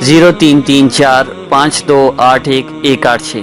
03345281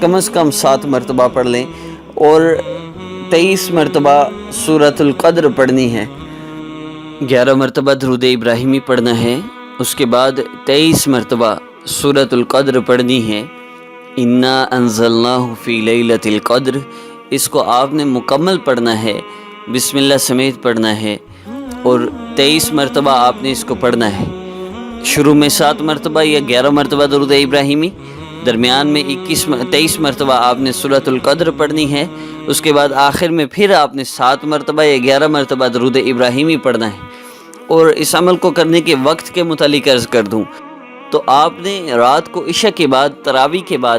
کم از کم 7 مرتبہ پڑھ لیں، اور 23 مرتبہ سورۃ القدر پڑھنی ہے۔ 11 مرتبہ درود ابراہیمی پڑھنا ہے، اس کے بعد 23 مرتبہ سورۃ القدر پڑھنی ہے۔ انا انزلناہ فی لیلۃ القدر، اس کو آپ نے مکمل پڑھنا ہے، بسم اللہ سمیت پڑھنا ہے، اور 23 مرتبہ آپ نے اس کو پڑھنا ہے۔ شروع میں 7 مرتبہ یا 11 مرتبہ درود ابراہیمی، درمیان میں 23 مرتبہ آپ نے سورۃ القدر پڑھنی ہے، اس کے بعد آخر میں پھر آپ نے 7 مرتبہ یا 11 مرتبہ درود ابراہیمی پڑھنا ہے۔ اور اس عمل کو کرنے کے وقت کے متعلق عرض کر دوں تو آپ نے رات کو عشاء کے بعد، تراویح کے بعد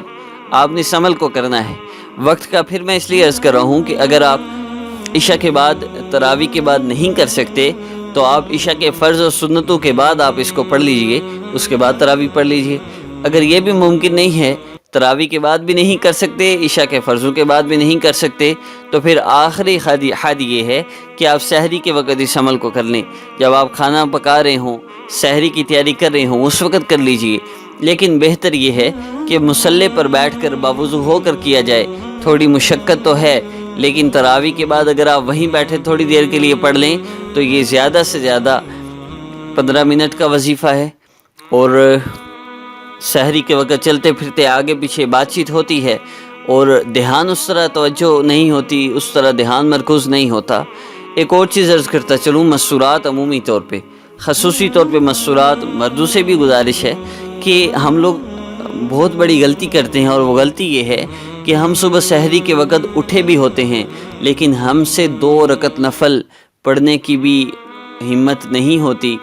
آپ نے اس عمل کو کرنا ہے۔ وقت کا پھر میں اس لیے عرض کر رہا ہوں کہ اگر آپ عشاء کے بعد، تراویح کے بعد نہیں کر سکتے تو آپ عشاء کے فرض و سنتوں کے بعد آپ اس کو پڑھ لیجئے، اس کے بعد تراویح پڑھ لیجئے۔ اگر یہ بھی ممکن نہیں ہے، تراویح کے بعد بھی نہیں کر سکتے، عشاء کے فرضوں کے بعد بھی نہیں کر سکتے، تو پھر آخری حد یہ ہے کہ آپ سحری کے وقت اس عمل کو کر لیں۔ جب آپ کھانا پکا رہے ہوں، سحری کی تیاری کر رہے ہوں، اس وقت کر لیجئے۔ لیکن بہتر یہ ہے کہ مصلی پر بیٹھ کر باوضو ہو کر کیا جائے۔ تھوڑی مشقت تو ہے، لیکن تراویح کے بعد اگر آپ وہیں بیٹھے تھوڑی دیر کے لیے پڑھ لیں تو یہ زیادہ سے زیادہ 15 منٹ کا وظیفہ ہے، اور سحری کے وقت چلتے پھرتے آگے پیچھے بات چیت ہوتی ہے اور دھیان اس طرح توجہ نہیں ہوتی، اس طرح دھیان مرکوز نہیں ہوتا۔ ایک اور چیز عرض کرتا چلوں، مسورات عمومی طور پہ، خصوصی طور پہ مسورات، مردوں سے بھی گزارش ہے کہ ہم لوگ بہت بڑی غلطی کرتے ہیں، اور وہ غلطی یہ ہے کہ ہم صبح سحری کے وقت اٹھے بھی ہوتے ہیں، لیکن ہم سے 2 رکعت نفل پڑھنے کی بھی ہمت نہیں ہوتی۔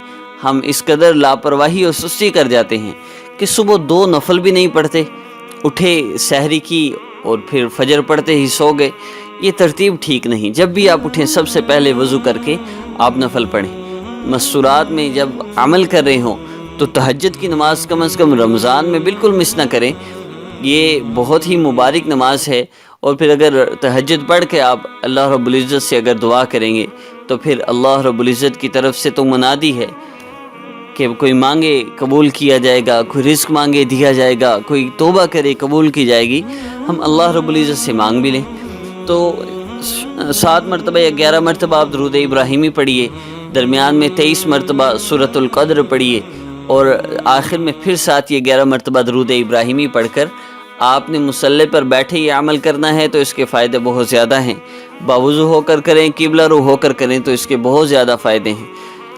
ہم اس قدر لاپرواہی اور سستی کر جاتے ہیں کہ صبح 2 نفل بھی نہیں پڑھتے، اٹھے سحری کی اور پھر فجر پڑھتے ہی سو گئے۔ یہ ترتیب ٹھیک نہیں۔ جب بھی آپ اٹھیں سب سے پہلے وضو کر کے آپ نفل پڑھیں۔ مسورات میں جب عمل کر رہے ہوں تو تہجد کی نماز کم از کم رمضان میں بالکل مس نہ کریں، یہ بہت ہی مبارک نماز ہے۔ اور پھر اگر تہجد پڑھ کے آپ اللہ رب العزت سے اگر دعا کریں گے تو پھر اللہ رب العزت کی طرف سے تو منادی ہے کہ کوئی مانگے قبول کیا جائے گا، کوئی رزق مانگے دیا جائے گا، کوئی توبہ کرے قبول کی جائے گی۔ ہم اللہ رب العزت سے مانگ بھی لیں تو 7 مرتبہ یا 11 مرتبہ آپ درود ابراہیمی پڑھیے، درمیان میں 23 مرتبہ سورۃ القدر پڑھیے، اور آخر میں پھر 7 یا 11 مرتبہ درود ابراہیمی پڑھ کر آپ نے مصلی پر بیٹھے یہ عمل کرنا ہے تو اس کے فائدے بہت زیادہ ہیں۔ باوضو ہو کر کریں، قبلہ رو ہو کر کریں تو اس کے بہت زیادہ فائدے ہیں۔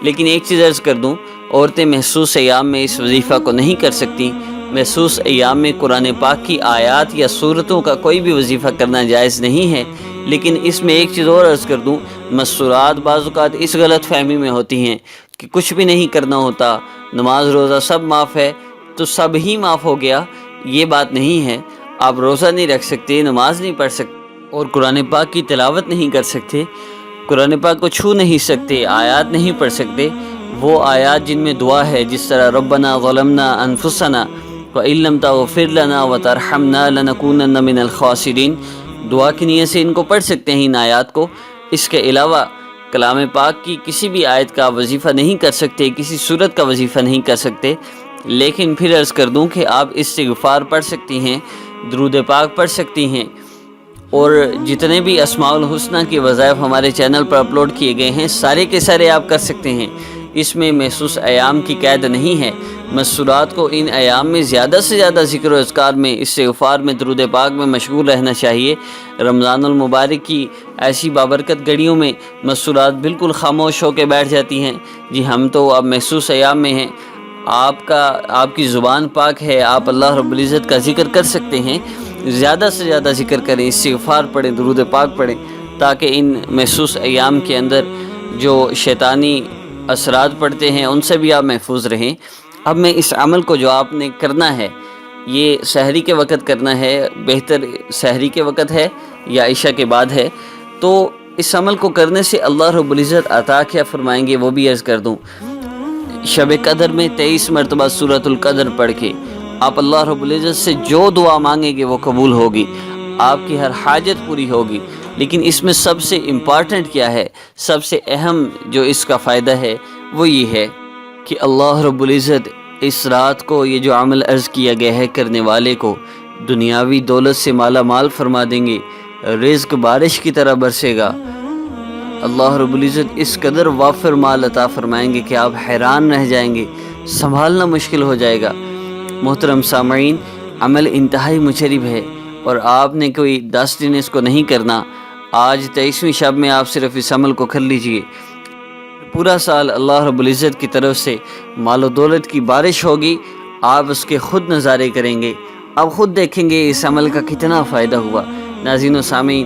لیکن ایک چیز عرض کر دوں، عورتیں محسوس ایام میں اس وظیفہ کو نہیں کر سکتی۔ محسوس ایام میں قرآن پاک کی آیات یا سورتوں کا کوئی بھی وظیفہ کرنا جائز نہیں ہے۔ لیکن اس میں ایک چیز اور عرض کر دوں، مسورات بعض اوقات اس غلط فہمی میں ہوتی ہیں کہ کچھ بھی نہیں کرنا ہوتا، نماز روزہ سب معاف ہے تو سب ہی معاف ہو گیا۔ یہ بات نہیں ہے۔ آپ روزہ نہیں رکھ سکتے، نماز نہیں پڑھ سکتے، اور قرآن پاک کی تلاوت نہیں کر سکتے، قرآن پاک کو چھو نہیں سکتے، آیات نہیں پڑھ سکتے۔ وہ آیات جن میں دعا ہے، جس طرح ربنا ظلمنا انفسنا وَإِن لَّمْ تَغْفِرْ لَنَا وَتَرْحَمْنَا لَنَكُونَنَّ مِنَ الْخَاسِرِينَ، دعا کی نیت سے ان کو پڑھ سکتے ہیں، ان آیات کو۔ اس کے علاوہ کلام پاک کی کسی بھی آیت کا وظیفہ نہیں کر سکتے، کسی سورت کا وظیفہ نہیں کر سکتے۔ لیکن پھر عرض کر دوں کہ آپ استغفار پڑھ سکتی ہیں، درود پاک پڑھ سکتی ہیں، اور جتنے بھی اسماء الحسنہ کے وظائف ہمارے چینل پر اپلوڈ کیے گئے ہیں سارے کے سارے آپ کر سکتے ہیں۔ اس میں محسوس ایام کی قید نہیں ہے۔ مسورات کو ان ایام میں زیادہ سے زیادہ ذکر و اذکار میں، استغفار میں، درود پاک میں مشغول رہنا چاہیے۔ رمضان المبارک کی ایسی بابرکت گھڑیوں میں مسورات بالکل خاموش ہو کے بیٹھ جاتی ہیں۔ جی ہم تو اب محسوس ایام میں ہیں، آپ کی زبان پاک ہے، آپ اللہ رب العزت کا ذکر کر سکتے ہیں، زیادہ سے زیادہ ذکر کریں، استغفار پڑھیں، درود پاک پڑھیں، تاکہ ان محسوس ایام کے اندر جو شیطانی اثرات پڑتے ہیں ان سے بھی آپ محفوظ رہیں۔ اب میں اس عمل کو جو آپ نے کرنا ہے، یہ سحری کے وقت کرنا ہے، بہتر سحری کے وقت ہے یا عشاء کے بعد ہے، تو اس عمل کو کرنے سے اللہ رب العزت عطا کیا فرمائیں گے وہ بھی عرض کر دوں۔ شب قدر میں 23 مرتبہ سورۃ القدر پڑھ کے آپ اللہ رب العزت سے جو دعا مانگیں گے وہ قبول ہوگی، آپ کی ہر حاجت پوری ہوگی۔ لیکن اس میں سب سے امپارٹنٹ کیا ہے، سب سے اہم جو اس کا فائدہ ہے وہ یہ ہے کہ اللہ رب العزت اس رات کو یہ جو عمل عرض کیا گیا ہے کرنے والے کو دنیاوی دولت سے مالا مال فرما دیں گے، رزق بارش کی طرح برسے گا۔ اللہ رب العزت اس قدر وافر مال عطا فرمائیں گے کہ آپ حیران رہ جائیں گے، سنبھالنا مشکل ہو جائے گا۔ محترم سامعین، عمل انتہائی مجرب ہے اور آپ نے کوئی 10 دن اس کو نہیں کرنا۔ آج 23ویں شب میں آپ صرف اس عمل کو کر لیجئے، پورا سال اللہ رب العزت کی طرف سے مال و دولت کی بارش ہوگی، آپ اس کے خود نظارے کریں گے، آپ خود دیکھیں گے اس عمل کا کتنا فائدہ ہوا۔ ناظرین و سامعین،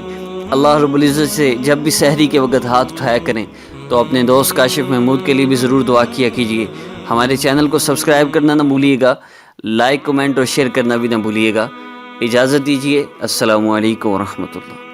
اللہ رب العزت سے جب بھی سحری کے وقت ہاتھ اٹھایا کریں تو اپنے دوست کاشف محمود کے لیے بھی ضرور دعا کیا کیجیے۔ ہمارے چینل کو سبسکرائب کرنا نہ بھولیے گا، لائک، کمنٹ اور شیئر کرنا بھی نہ بھولیے گا۔ اجازت دیجیے، السلام علیکم ورحمۃ اللہ۔